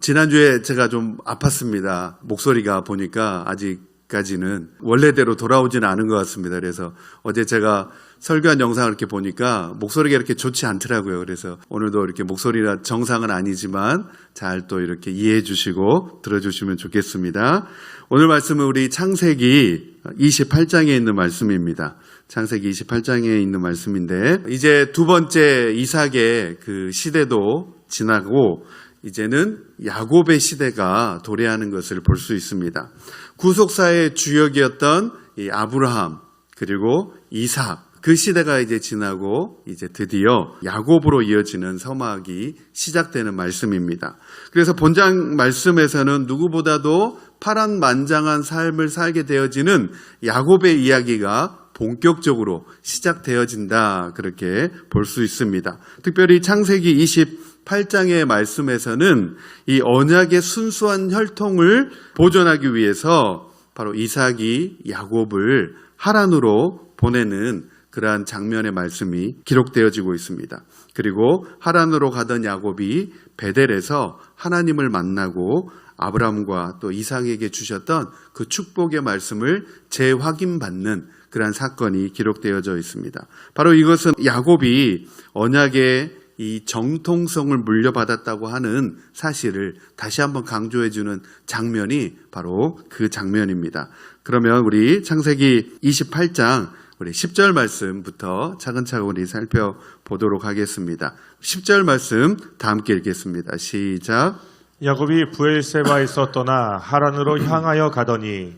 지난주에 제가 좀 아팠습니다. 목소리가 보니까 아직까지는 원래대로 돌아오지는 않은 것 같습니다. 그래서 어제 제가 설교한 영상을 이렇게 보니까 목소리가 이렇게 좋지 않더라고요. 그래서 오늘도 이렇게 목소리가 정상은 아니지만 잘 또 이렇게 이해해 주시고 들어주시면 좋겠습니다. 오늘 말씀은 우리 창세기 28장에 있는 말씀입니다. 창세기 28장에 있는 말씀인데 이제 두 번째 이삭의 그 시대도 지나고 이제는 야곱의 시대가 도래하는 것을 볼 수 있습니다. 구속사의 주역이었던 이 아브라함 그리고 이삭 그 시대가 이제 지나고 이제 드디어 야곱으로 이어지는 서막이 시작되는 말씀입니다. 그래서 본장 말씀에서는 누구보다도 파란만장한 삶을 살게 되어지는 야곱의 이야기가 본격적으로 시작되어진다 그렇게 볼 수 있습니다. 특별히 창세기 28장의 말씀에서는 이 언약의 순수한 혈통을 보존하기 위해서 바로 이삭이 야곱을 하란으로 보내는 그러한 장면의 말씀이 기록되어지고 있습니다. 그리고 하란으로 가던 야곱이 베델에서 하나님을 만나고 아브라함과 또 이삭에게 주셨던 그 축복의 말씀을 재확인받는 그러한 사건이 기록되어져 있습니다. 바로 이것은 야곱이 언약의 이 정통성을 물려받았다고 하는 사실을 다시 한번 강조해주는 장면이 바로 그 장면입니다. 그러면 우리 창세기 28장 우리 10절 말씀부터 차근차근 우리 살펴보도록 하겠습니다. 10절 말씀 다 함께 읽겠습니다. 시작. 야곱이 브엘세바에서 떠나 하란으로 향하여 가더니.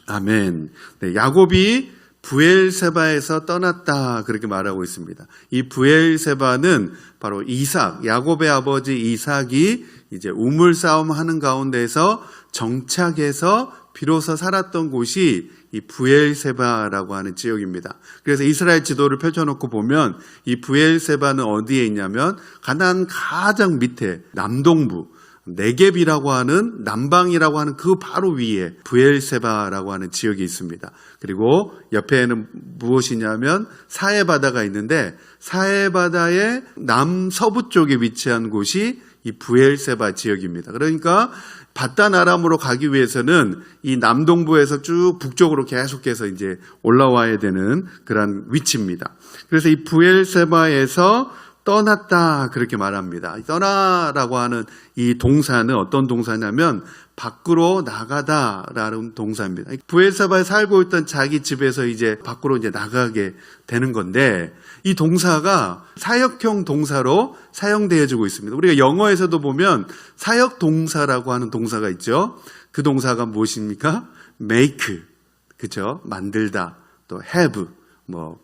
아멘. 네, 야곱이 브엘세바에서 떠났다 그렇게 말하고 있습니다. 이 브엘세바는 바로 이삭, 야곱의 아버지 이삭이 이제 우물 싸움 하는 가운데서 정착해서 비로소 살았던 곳이 이 브엘세바라고 하는 지역입니다. 그래서 이스라엘 지도를 펼쳐놓고 보면 이 브엘세바는 어디에 있냐면 가나안 가장 밑에 남동부 네겝이라고 하는 남방이라고 하는 그 바로 위에 브엘세바라고 하는 지역이 있습니다. 그리고 옆에는 무엇이냐면 사해바다가 있는데 사해바다의 남서부 쪽에 위치한 곳이 이 브엘세바 지역입니다. 그러니까 바단 아람으로 가기 위해서는 이 남동부에서 쭉 북쪽으로 계속해서 이제 올라와야 되는 그런 위치입니다. 그래서 이 브엘세바에서 떠났다 그렇게 말합니다. 떠나라고 하는 이 동사는 어떤 동사냐면 밖으로 나가다라는 동사입니다. 브엘세바에 살고 있던 자기 집에서 이제 밖으로 이제 나가게 되는 건데 이 동사가 사역형 동사로 사용되어지고 있습니다. 우리가 영어에서도 보면 사역 동사라고 하는 동사가 있죠. 그 동사가 무엇입니까? make, 그죠? 만들다, 또 have,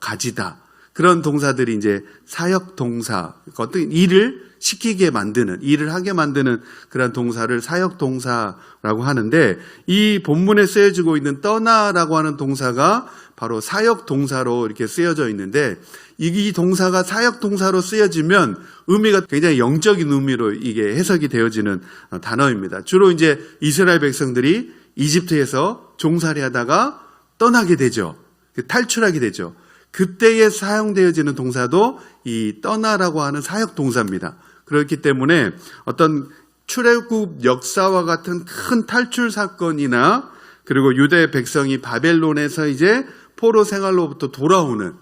가지다. 그런 동사들이 이제 사역 동사, 어떤 일을 시키게 만드는, 일을 하게 만드는 그런 동사를 사역 동사라고 하는데 이 본문에 쓰여지고 있는 떠나라고 하는 동사가 바로 사역 동사로 이렇게 쓰여져 있는데 이 동사가 사역 동사로 쓰여지면 의미가 굉장히 영적인 의미로 이게 해석이 되어지는 단어입니다. 주로 이제 이스라엘 백성들이 이집트에서 종살이 하다가 떠나게 되죠. 탈출하게 되죠. 그때에 사용되어지는 동사도 이 떠나라고 하는 사역 동사입니다. 그렇기 때문에 어떤 출애굽 역사와 같은 큰 탈출 사건이나 그리고 유대 백성이 바벨론에서 이제 포로 생활로부터 돌아오는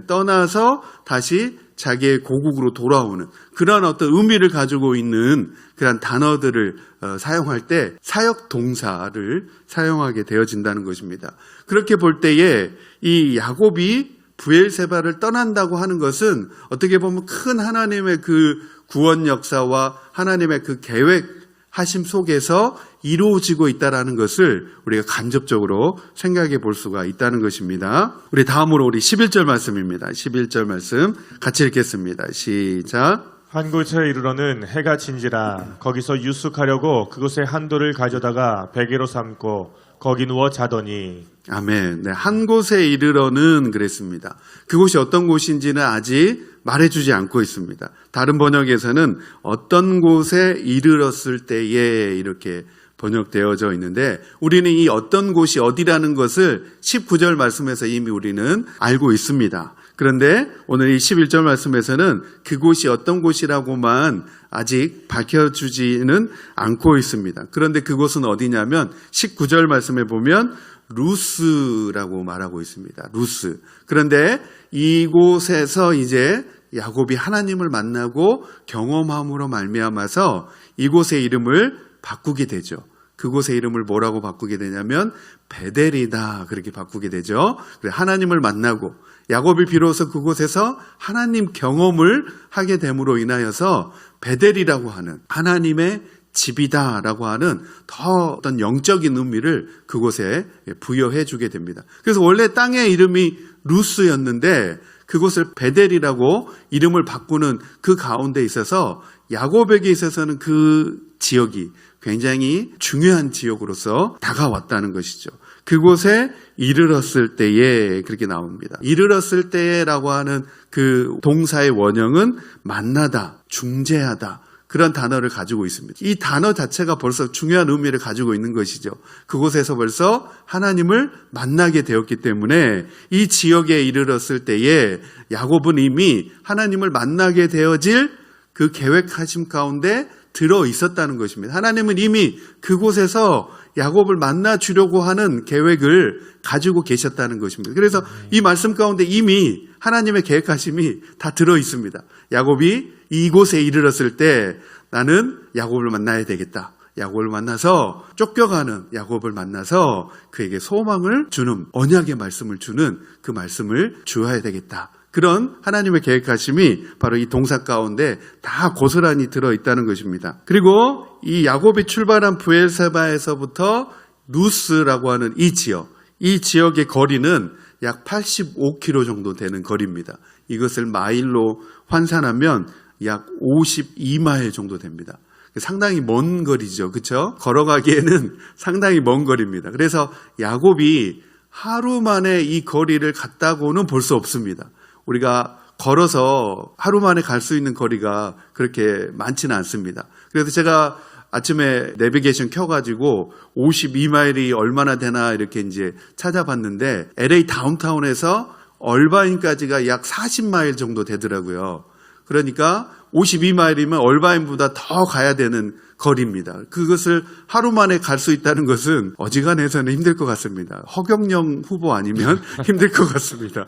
떠나서 다시 자기의 고국으로 돌아오는 그런 어떤 의미를 가지고 있는 그런 단어들을 사용할 때 사역 동사를 사용하게 되어진다는 것입니다. 그렇게 볼 때에 이 야곱이 브엘세바를 떠난다고 하는 것은 어떻게 보면 큰 하나님의 그 구원 역사와 하나님의 그 계획하심 속에서 이루어지고 있다는 것을 우리가 간접적으로 생각해 볼 수가 있다는 것입니다. 우리 다음으로 우리 11절 말씀입니다. 11절 말씀 같이 읽겠습니다. 시작. 한 곳에 이르러는 해가 진지라 거기서 유숙하려고 그곳에 한돌을 가져다가 베개로 삼고 거기 누워 자더니. 아멘. 네, 한 곳에 이르러는 그랬습니다. 그곳이 어떤 곳인지는 아직 말해주지 않고 있습니다. 다른 번역에서는 어떤 곳에 이르렀을 때에 이렇게 번역되어져 있는데 우리는 이 어떤 곳이 어디라는 것을 19절 말씀에서 이미 우리는 알고 있습니다. 그런데 오늘 이 11절 말씀에서는 그곳이 어떤 곳이라고만 아직 밝혀주지는 않고 있습니다. 그런데 그곳은 어디냐면 19절 말씀에 보면 루스라고 말하고 있습니다. 루스. 그런데 이곳에서 이제 야곱이 하나님을 만나고 경험함으로 말미암아서 이곳의 이름을 바꾸게 되죠. 그곳의 이름을 뭐라고 바꾸게 되냐면 베델이다 그렇게 바꾸게 되죠. 하나님을 만나고 야곱이 비로소 그곳에서 하나님 경험을 하게 됨으로 인하여서 베델이라고 하는 하나님의 집이다라고 하는 더 어떤 영적인 의미를 그곳에 부여해 주게 됩니다. 그래서 원래 땅의 이름이 루스였는데 그곳을 베델이라고 이름을 바꾸는 그 가운데 있어서 야곱에게 있어서는 그 지역이 굉장히 중요한 지역으로서 다가왔다는 것이죠. 그곳에 이르렀을 때에 그렇게 나옵니다. 이르렀을 때라고 하는 그 동사의 원형은 만나다, 중재하다 그런 단어를 가지고 있습니다. 이 단어 자체가 벌써 중요한 의미를 가지고 있는 것이죠. 그곳에서 벌써 하나님을 만나게 되었기 때문에 이 지역에 이르렀을 때에 야곱은 이미 하나님을 만나게 되어질 그 계획하심 가운데 들어 있었다는 것입니다. 하나님은 이미 그곳에서 야곱을 만나 주려고 하는 계획을 가지고 계셨다는 것입니다. 그래서 이 말씀 가운데 이미 하나님의 계획하심이 다 들어 있습니다. 야곱이 이곳에 이르렀을 때 나는 야곱을 만나야 되겠다. 야곱을 만나서 쫓겨가는 야곱을 만나서 그에게 소망을 주는 언약의 말씀을 주는 그 말씀을 주어야 되겠다. 그런 하나님의 계획하심이 바로 이 동사 가운데 다 고스란히 들어있다는 것입니다. 그리고 이 야곱이 출발한 브엘세바에서부터 루스라고 하는 이 지역의 거리는 약 85km 정도 되는 거리입니다. 이것을 마일로 환산하면 약 52마일 정도 됩니다. 상당히 먼 거리죠. 그렇죠? 걸어가기에는 상당히 먼 거리입니다. 그래서 야곱이 하루 만에 이 거리를 갔다고는 볼 수 없습니다. 우리가 걸어서 하루 만에 갈 수 있는 거리가 그렇게 많지는 않습니다. 그래서 제가 아침에 내비게이션 켜가지고 52마일이 얼마나 되나 이렇게 이제 찾아봤는데 LA 다운타운에서 얼바인까지가 약 40마일 정도 되더라고요. 그러니까 52마일이면 얼바인보다 더 가야 되는 거리입니다. 그것을 하루 만에 갈 수 있다는 것은 어지간해서는 힘들 것 같습니다. 허경영 후보 아니면 힘들 것 같습니다.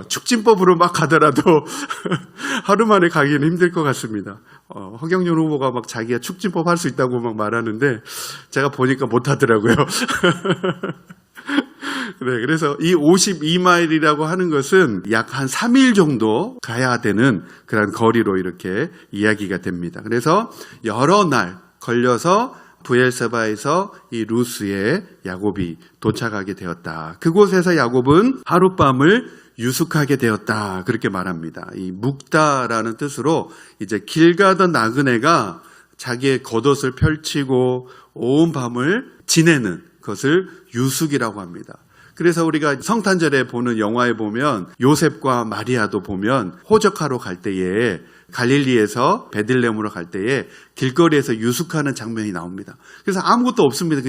축진법으로 막 가더라도 하루 만에 가기는 힘들 것 같습니다. 허경영 후보가 막 자기가 축진법 할 수 있다고 막 말하는데 제가 보니까 못 하더라고요. 네, 그래서 이 52마일이라고 하는 것은 약 한 3일 정도 가야 되는 그런 거리로 이렇게 이야기가 됩니다. 그래서 여러 날 걸려서 브엘세바에서 이 루스에 야곱이 도착하게 되었다. 그곳에서 야곱은 하룻밤을 유숙하게 되었다. 그렇게 말합니다. 이 묵다라는 뜻으로 이제 길 가던 나그네가 자기의 겉옷을 펼치고 온 밤을 지내는 것을 유숙이라고 합니다. 그래서 우리가 성탄절에 보는 영화에 보면 요셉과 마리아도 보면 호적하러 갈 때에 갈릴리에서 베들레헴으로 갈 때에 길거리에서 유숙하는 장면이 나옵니다. 그래서 아무것도 없습니다.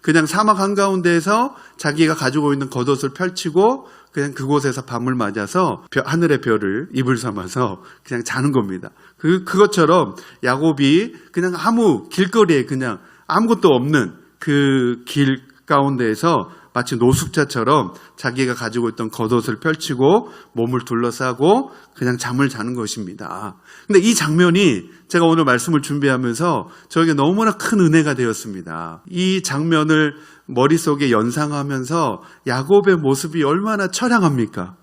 그냥 사막 한가운데에서 자기가 가지고 있는 겉옷을 펼치고 그냥 그곳에서 밤을 맞아서 하늘의 별을 이불 삼아서 그냥 자는 겁니다. 그것처럼 야곱이 그냥 아무 길거리에 그냥 아무것도 없는 그 길 가운데에서 마치 노숙자처럼 자기가 가지고 있던 겉옷을 펼치고 몸을 둘러싸고 그냥 잠을 자는 것입니다. 근데 이 장면이 제가 오늘 말씀을 준비하면서 저에게 너무나 큰 은혜가 되었습니다. 이 장면을 머릿속에 연상하면서 야곱의 모습이 얼마나 처량합니까?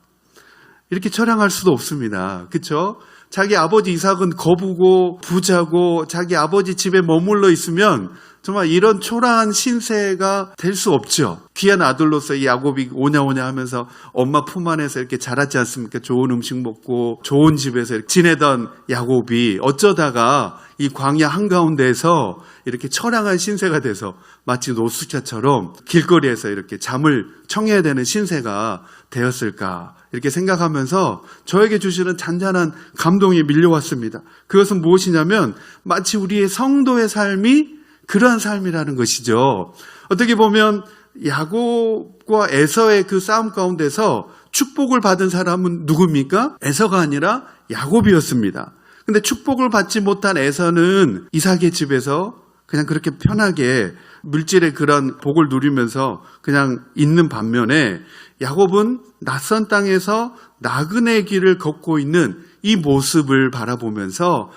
이렇게 처량할 수도 없습니다. 그렇죠? 자기 아버지 이삭은 거부고 부자고 자기 아버지 집에 머물러 있으면 정말 이런 초라한 신세가 될 수 없죠. 귀한 아들로서 이 야곱이 오냐오냐 하면서 엄마 품 안에서 이렇게 자랐지 않습니까? 좋은 음식 먹고 좋은 집에서 지내던 야곱이 어쩌다가 이 광야 한가운데에서 이렇게 처량한 신세가 돼서 마치 노숙자처럼 길거리에서 이렇게 잠을 청해야 되는 신세가 되었을까 이렇게 생각하면서 저에게 주시는 잔잔한 감동이 밀려왔습니다. 그것은 무엇이냐면 마치 우리의 성도의 삶이 그러한 삶이라는 것이죠. 어떻게 보면 야곱과 에서의 그 싸움 가운데서 축복을 받은 사람은 누굽니까? 에서가 아니라 야곱이었습니다. 근데 축복을 받지 못한 에서는 이삭의 집에서 그냥 그렇게 편하게 물질의 그런 복을 누리면서 그냥 있는 반면에 야곱은 낯선 땅에서 나그네 길을 걷고 있는 이 모습을 바라보면서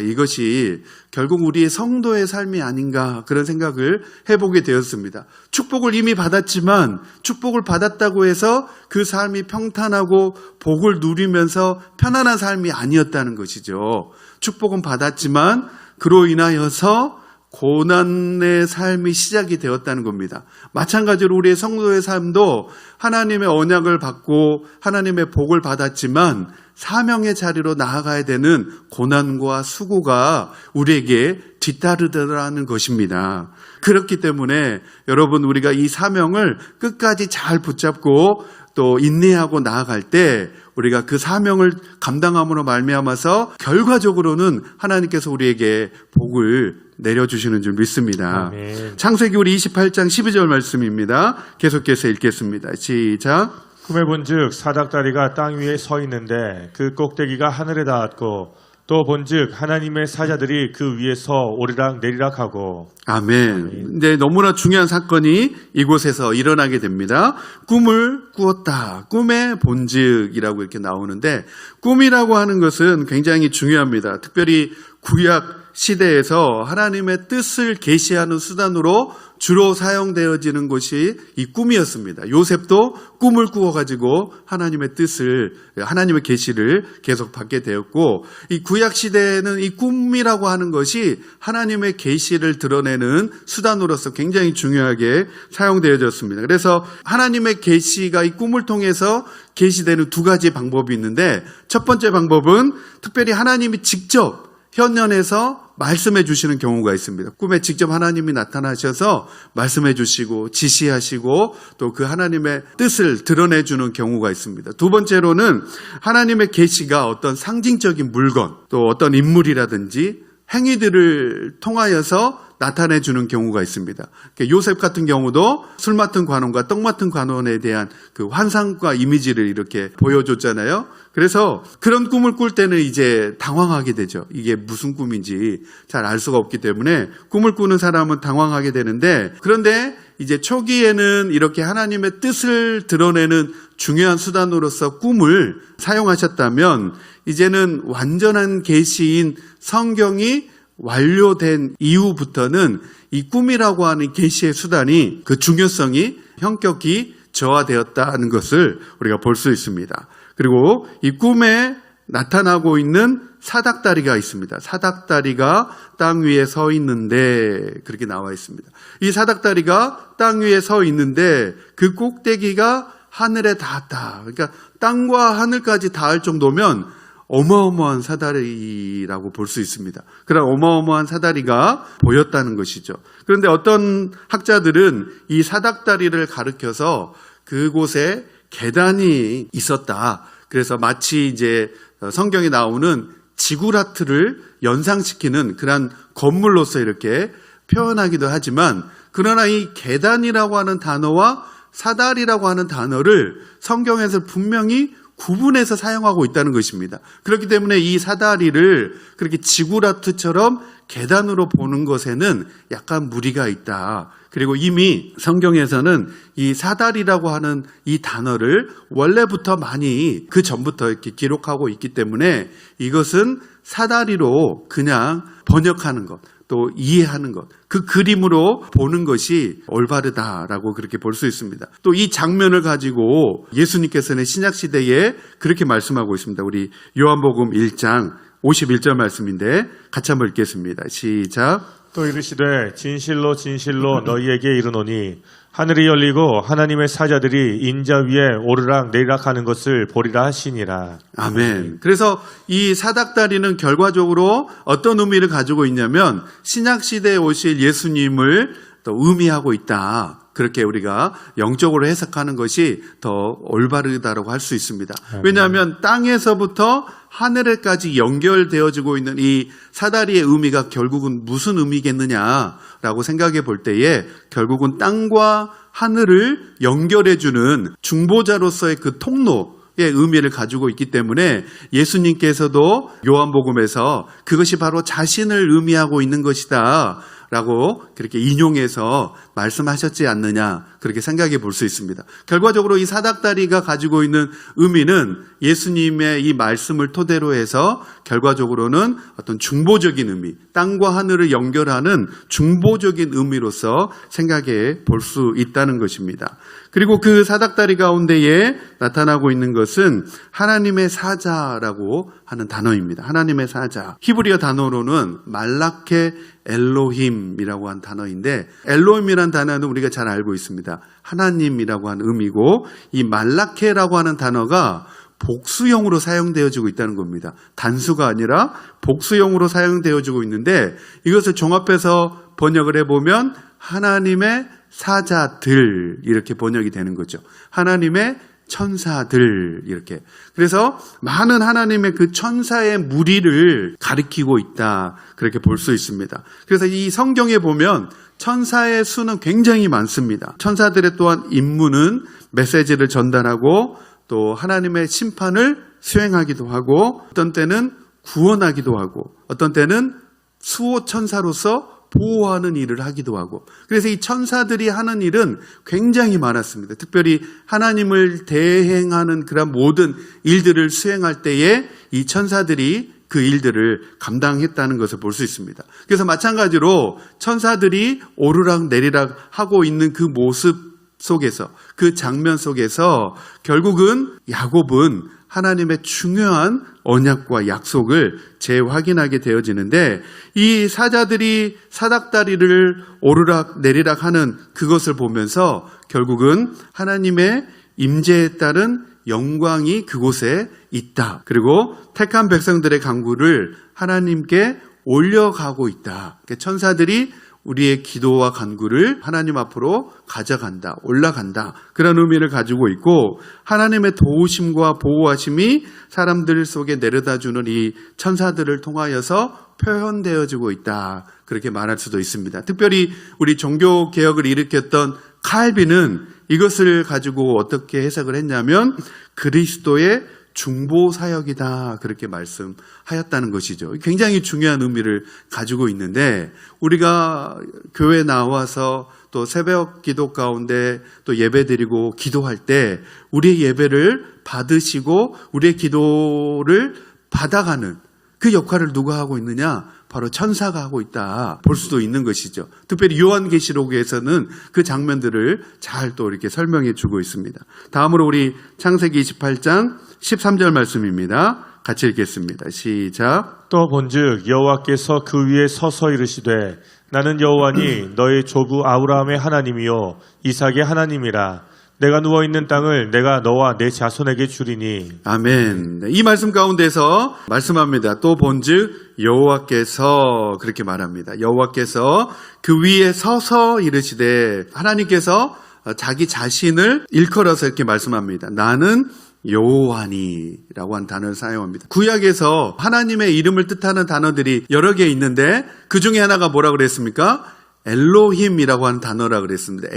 이것이 결국 우리의 성도의 삶이 아닌가 그런 생각을 해보게 되었습니다. 축복을 이미 받았지만 축복을 받았다고 해서 그 삶이 평탄하고 복을 누리면서 편안한 삶이 아니었다는 것이죠. 축복은 받았지만 그로 인하여서 고난의 삶이 시작이 되었다는 겁니다. 마찬가지로 우리의 성도의 삶도 하나님의 언약을 받고 하나님의 복을 받았지만 사명의 자리로 나아가야 되는 고난과 수고가 우리에게 뒤따르더라는 것입니다. 그렇기 때문에 여러분 우리가 이 사명을 끝까지 잘 붙잡고 또 인내하고 나아갈 때 우리가 그 사명을 감당함으로 말미암아서 결과적으로는 하나님께서 우리에게 복을 내려주시는 줄 믿습니다. 아멘. 창세기 우리 28장 12절 말씀입니다. 계속해서 읽겠습니다. 시작. 꿈에 본즉 사닥다리가 땅 위에 서 있는데 그 꼭대기가 하늘에 닿았고 또 본즉 하나님의 사자들이 그 위에서 오르락 내리락 하고. 아멘. 이제 너무나 중요한 사건이 이곳에서 일어나게 됩니다. 꿈을 꾸었다. 꿈의 본즉이라고 이렇게 나오는데 꿈이라고 하는 것은 굉장히 중요합니다. 특별히 구약 시대에서 하나님의 뜻을 계시하는 수단으로 주로 사용되어지는 것이 이 꿈이었습니다. 요셉도 꿈을 꾸어가지고 하나님의 뜻을, 하나님의 계시를 계속 받게 되었고, 이 구약 시대에는 이 꿈이라고 하는 것이 하나님의 계시를 드러내는 수단으로서 굉장히 중요하게 사용되어졌습니다. 그래서 하나님의 계시가 이 꿈을 통해서 계시되는 두 가지 방법이 있는데, 첫 번째 방법은 특별히 하나님이 직접 현현에서 말씀해 주시는 경우가 있습니다. 꿈에 직접 하나님이 나타나셔서 말씀해 주시고 지시하시고 또 그 하나님의 뜻을 드러내 주는 경우가 있습니다. 두 번째로는 하나님의 계시가 어떤 상징적인 물건 또 어떤 인물이라든지 행위들을 통하여서 나타내 주는 경우가 있습니다. 요셉 같은 경우도 술 맡은 관원과 떡 맡은 관원에 대한 그 환상과 이미지를 이렇게 보여줬잖아요. 그래서 그런 꿈을 꿀 때는 이제 당황하게 되죠. 이게 무슨 꿈인지 잘 알 수가 없기 때문에 꿈을 꾸는 사람은 당황하게 되는데, 그런데 이제 초기에는 이렇게 하나님의 뜻을 드러내는 중요한 수단으로서 꿈을 사용하셨다면 이제는 완전한 계시인 성경이 완료된 이후부터는 이 꿈이라고 하는 계시의 수단이 그 중요성이 현격히 저하되었다는 것을 우리가 볼 수 있습니다. 그리고 이 꿈에 나타나고 있는 사닥다리가 있습니다. 사닥다리가 땅 위에 서 있는데 그렇게 나와 있습니다. 이 사닥다리가 땅 위에 서 있는데 그 꼭대기가 하늘에 닿았다. 그러니까 땅과 하늘까지 닿을 정도면 어마어마한 사다리라고 볼 수 있습니다. 그런 어마어마한 사다리가 보였다는 것이죠. 그런데 어떤 학자들은 이 사닥다리를 가리켜서 그곳에 계단이 있었다. 그래서 마치 이제 성경에 나오는 지구라트를 연상시키는 그런 건물로서 이렇게 표현하기도 하지만, 그러나 이 계단이라고 하는 단어와 사다리라고 하는 단어를 성경에서 분명히 구분해서 사용하고 있다는 것입니다. 그렇기 때문에 이 사다리를 그렇게 지구라트처럼 계단으로 보는 것에는 약간 무리가 있다. 그리고 이미 성경에서는 이 사다리라고 하는 이 단어를 원래부터 많이 그 전부터 이렇게 기록하고 있기 때문에 이것은 사다리로 그냥 번역하는 것, 또 이해하는 것, 그 그림으로 보는 것이 올바르다라고 그렇게 볼 수 있습니다. 또 이 장면을 가지고 예수님께서는 신약시대에 그렇게 말씀하고 있습니다. 우리 요한복음 1장 51절 말씀인데 같이 한번 읽겠습니다. 시작. 또 이르시되 진실로 진실로 너희에게 이르노니 하늘이 열리고 하나님의 사자들이 인자 위에 오르락 내리락 하는 것을 보리라 하시니라. 아멘. 그래서 이 사닥다리는 결과적으로 어떤 의미를 가지고 있냐면 신약시대에 오실 예수님을 또 의미하고 있다. 그렇게 우리가 영적으로 해석하는 것이 더 올바르다라고 할 수 있습니다. 왜냐하면 땅에서부터 하늘에까지 연결되어지고 있는 이 사다리의 의미가 결국은 무슨 의미겠느냐라고 생각해 볼 때에 결국은 땅과 하늘을 연결해주는 중보자로서의 그 통로의 의미를 가지고 있기 때문에 예수님께서도 요한복음에서 그것이 바로 자신을 의미하고 있는 것이다 라고 그렇게 인용해서 말씀하셨지 않느냐 그렇게 생각해 볼 수 있습니다. 결과적으로 이 사닥다리가 가지고 있는 의미는 예수님의 이 말씀을 토대로 해서 결과적으로는 어떤 중보적인 의미, 땅과 하늘을 연결하는 중보적인 의미로서 생각해 볼 수 있다는 것입니다. 그리고 그 사닥다리 가운데에 나타나고 있는 것은 하나님의 사자라고 하는 단어입니다. 하나님의 사자. 히브리어 단어로는 말라케 엘로힘이라고 한 단어인데 엘로힘이라는 단어는 우리가 잘 알고 있습니다. 하나님이라고 하는 의미고 이 말라케라고 하는 단어가 복수형으로 사용되어지고 있다는 겁니다. 단수가 아니라 복수형으로 사용되어지고 있는데 이것을 종합해서 번역을 해보면 하나님의 사자들 이렇게 번역이 되는 거죠. 하나님의 천사들 이렇게. 그래서 많은 하나님의 그 천사의 무리를 가리키고 있다 그렇게 볼 수 있습니다. 그래서 이 성경에 보면 천사의 수는 굉장히 많습니다. 천사들의 또한 임무는 메시지를 전달하고 또 하나님의 심판을 수행하기도 하고 어떤 때는 구원하기도 하고 어떤 때는 수호 천사로서 보호하는 일을 하기도 하고 그래서 이 천사들이 하는 일은 굉장히 많았습니다. 특별히 하나님을 대행하는 그런 모든 일들을 수행할 때에 이 천사들이 그 일들을 감당했다는 것을 볼 수 있습니다. 그래서 마찬가지로 천사들이 오르락 내리락 하고 있는 그 모습 속에서 그 장면 속에서 결국은 야곱은 하나님의 중요한 언약과 약속을 재확인하게 되어지는데 이 사자들이 사닥다리를 오르락 내리락 하는 그것을 보면서 결국은 하나님의 임재에 따른 영광이 그곳에 있다. 그리고 택한 백성들의 간구를 하나님께 올려가고 있다. 천사들이 우리의 기도와 간구를 하나님 앞으로 가져간다, 올라간다. 그런 의미를 가지고 있고 하나님의 도우심과 보호하심이 사람들 속에 내려다주는 이 천사들을 통하여서 표현되어지고 있다. 그렇게 말할 수도 있습니다. 특별히 우리 종교개혁을 일으켰던 칼빈은 이것을 가지고 어떻게 해석을 했냐면 그리스도의 중보 사역이다 그렇게 말씀하였다는 것이죠. 굉장히 중요한 의미를 가지고 있는데 우리가 교회 나와서 또 새벽 기도 가운데 또 예배드리고 기도할 때 우리의 예배를 받으시고 우리의 기도를 받아가는 그 역할을 누가 하고 있느냐? 바로 천사가 하고 있다 볼 수도 있는 것이죠. 특별히 요한계시록에서는 그 장면들을 잘 또 이렇게 설명해 주고 있습니다. 다음으로 우리 창세기 28장 13절 말씀입니다. 같이 읽겠습니다. 시작. 또 본즉 여호와께서 그 위에 서서 이르시되 나는 여호와니 너의 조부 아브라함의 하나님이요 이삭의 하나님이라. 내가 누워있는 땅을 내가 너와 내 자손에게 주리니. 아멘. 이 말씀 가운데서 말씀합니다. 또 본즉 여호와께서 그렇게 말합니다. 여호와께서 그 위에 서서 이르시되 하나님께서 자기 자신을 일컬어서 이렇게 말씀합니다. 나는 여호와니라고 한 단어를 사용합니다. 구약에서 하나님의 이름을 뜻하는 단어들이 여러 개 있는데 그 중에 하나가 뭐라 그랬습니까? 엘로힘이라고 하는 단어라 그랬습니다.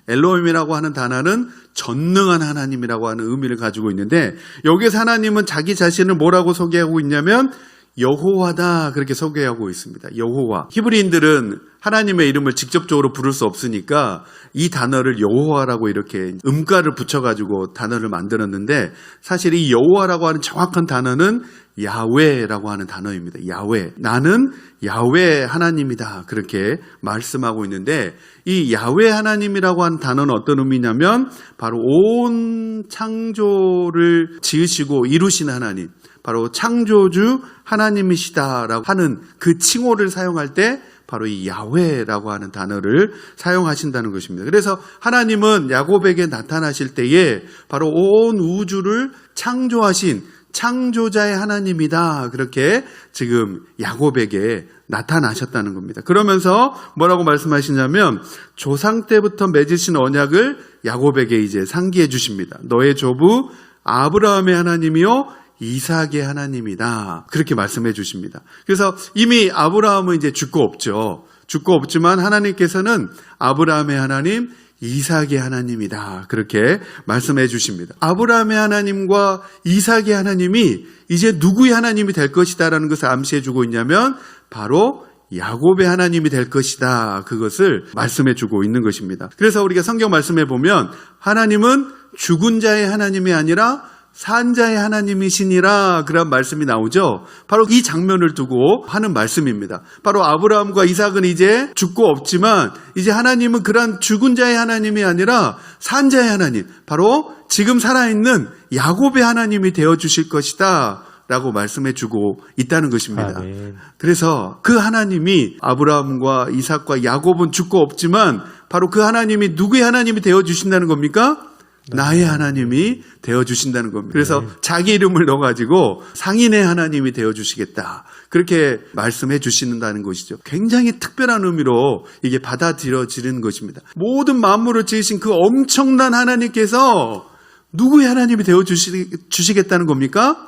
엘로힘이라고 하는 단어는 전능한 하나님이라고 하는 의미를 가지고 있는데 여기서 하나님은 자기 자신을 뭐라고 소개하고 있냐면 여호와다 그렇게 소개하고 있습니다. 여호와. 히브리인들은 하나님의 이름을 직접적으로 부를 수 없으니까 이 단어를 여호와라고 이렇게 음가를 붙여가지고 단어를 만들었는데 사실 이 여호와라고 하는 정확한 단어는 야훼라고 하는 단어입니다. 야훼. 나는 야훼 하나님이다. 그렇게 말씀하고 있는데 이 야훼 하나님이라고 하는 단어는 어떤 의미냐면 바로 온 창조를 지으시고 이루신 하나님. 바로 창조주 하나님이시다라고 하는 그 칭호를 사용할 때 바로 이 야훼라고 하는 단어를 사용하신다는 것입니다. 그래서 하나님은 야곱에게 나타나실 때에 바로 온 우주를 창조하신 창조자의 하나님이다. 그렇게 지금 야곱에게 나타나셨다는 겁니다. 그러면서 뭐라고 말씀하시냐면 조상 때부터 맺으신 언약을 야곱에게 이제 상기해 주십니다. 너의 조부 아브라함의 하나님이요 이삭의 하나님이다. 그렇게 말씀해 주십니다. 그래서 이미 아브라함은 이제 죽고 없죠. 죽고 없지만 하나님께서는 아브라함의 하나님, 이삭의 하나님이다. 그렇게 말씀해 주십니다. 아브라함의 하나님과 이삭의 하나님이 이제 누구의 하나님이 될 것이다라는 것을 암시해 주고 있냐면 바로 야곱의 하나님이 될 것이다. 그것을 말씀해 주고 있는 것입니다. 그래서 우리가 성경 말씀해 보면 하나님은 죽은 자의 하나님이 아니라 산 자의 하나님이시니라 그런 말씀이 나오죠. 바로 이 장면을 두고 하는 말씀입니다. 바로 아브라함과 이삭은 이제 죽고 없지만 이제 하나님은 그런 죽은 자의 하나님이 아니라 산 자의 하나님, 바로 지금 살아있는 야곱의 하나님이 되어주실 것이다 라고 말씀해 주고 있다는 것입니다. 아멘. 그래서 그 하나님이 아브라함과 이삭과 야곱은 죽고 없지만 바로 그 하나님이 누구의 하나님이 되어주신다는 겁니까? 나의 하나님이 되어주신다는 겁니다. 그래서 자기 이름을 넣어가지고 상인의 하나님이 되어주시겠다. 그렇게 말씀해 주신다는 것이죠. 굉장히 특별한 의미로 이게 받아들여지는 것입니다. 모든 만물을 지으신 그 엄청난 하나님께서 누구의 하나님이 되어주시겠다는 겁니까?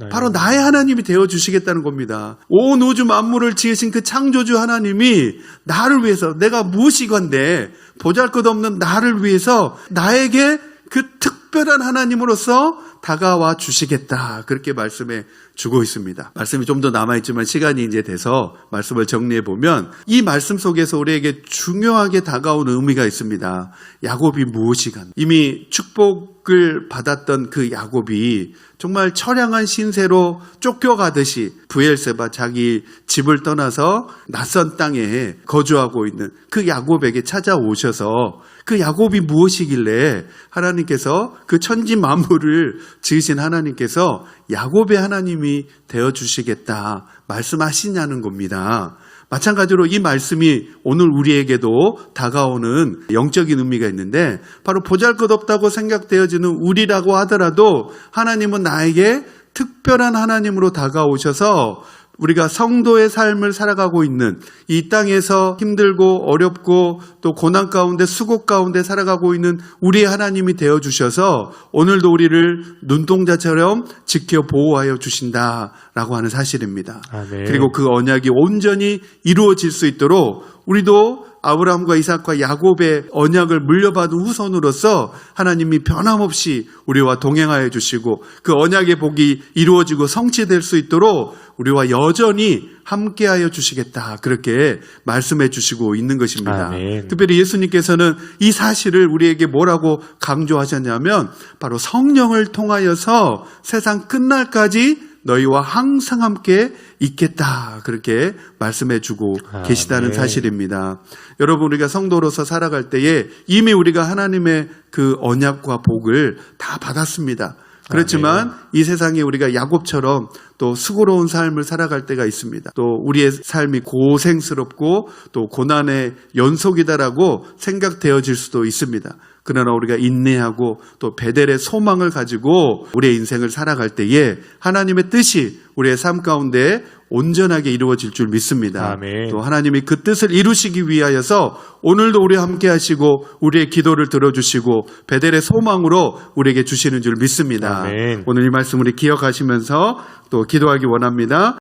바로 나의 하나님이 되어주시겠다는 겁니다. 온 우주 만물을 지으신 그 창조주 하나님이 나를 위해서, 내가 무엇이건데 보잘것없는 나를 위해서 나에게 그 특별한 하나님으로서 다가와 주시겠다. 그렇게 말씀해 주고 있습니다. 말씀이 좀 더 남아있지만 시간이 이제 돼서 말씀을 정리해 보면 이 말씀 속에서 우리에게 중요하게 다가오는 의미가 있습니다. 야곱이 무엇이간 이미 축복을 받았던 그 야곱이 정말 처량한 신세로 쫓겨가듯이 브엘세바 자기 집을 떠나서 낯선 땅에 거주하고 있는 그 야곱에게 찾아오셔서 그 야곱이 무엇이길래 하나님께서 그 천지 만물을 지으신 하나님께서 야곱의 하나님이 되어주시겠다 말씀하시냐는 겁니다. 마찬가지로 이 말씀이 오늘 우리에게도 다가오는 영적인 의미가 있는데 바로 보잘것없다고 생각되어지는 우리라고 하더라도 하나님은 나에게 특별한 하나님으로 다가오셔서 우리가 성도의 삶을 살아가고 있는 이 땅에서 힘들고 어렵고 또 고난 가운데 수고 가운데 살아가고 있는 우리의 하나님이 되어주셔서 오늘도 우리를 눈동자처럼 지켜 보호하여 주신다라고 하는 사실입니다. 아멘. 그리고 그 언약이 온전히 이루어질 수 있도록 우리도 아브라함과 이삭과 야곱의 언약을 물려받은 후손으로서 하나님이 변함없이 우리와 동행하여 주시고 그 언약의 복이 이루어지고 성취될 수 있도록 우리와 여전히 함께하여 주시겠다. 그렇게 말씀해 주시고 있는 것입니다. 아멘. 특별히 예수님께서는 이 사실을 우리에게 뭐라고 강조하셨냐면 바로 성령을 통하여서 세상 끝날까지 너희와 항상 함께 있겠다. 그렇게 말씀해 주고 계시다는 사실입니다. 여러분, 우리가 성도로서 살아갈 때에 이미 우리가 하나님의 그 언약과 복을 다 받았습니다. 그렇지만 이 세상에 우리가 야곱처럼 또 수고로운 삶을 살아갈 때가 있습니다. 또 우리의 삶이 고생스럽고 또 고난의 연속이다라고 생각되어질 수도 있습니다. 그러나 우리가 인내하고 또 베델의 소망을 가지고 우리의 인생을 살아갈 때에 하나님의 뜻이 우리의 삶 가운데 온전하게 이루어질 줄 믿습니다. 아멘. 또 하나님이 그 뜻을 이루시기 위하여서 오늘도 우리와 함께 하시고 우리의 기도를 들어주시고 베델의 소망으로 우리에게 주시는 줄 믿습니다. 아멘. 오늘 이 말씀 우리 기억하시면서 또 기도하기 원합니다.